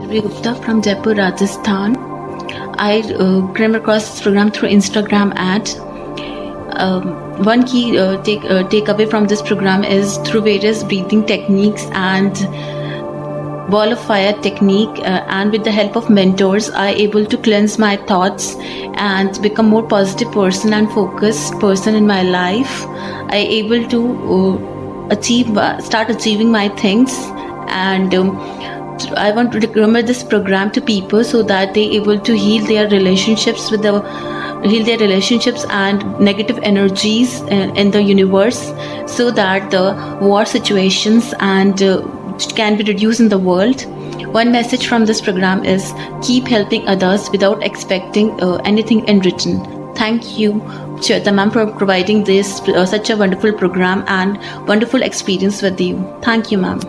Madhuri Gupta from Jaipur, Rajasthan. I came across this program through Instagram ad. One key takeaway from this program is through various breathing techniques and ball of fire technique, and with the help of mentors, I able to cleanse my thoughts and become more positive person and focused person in my life. I able to start achieving my things, and I want to recommend this program to people so that they able to heal their relationships and negative energies in the universe, so that the war situations and can be reduced in the world. One message from this program is keep helping others without expecting anything in return. Thank you, Shweta ma'am, for providing this such a wonderful program and wonderful experience with you. Thank you, ma'am.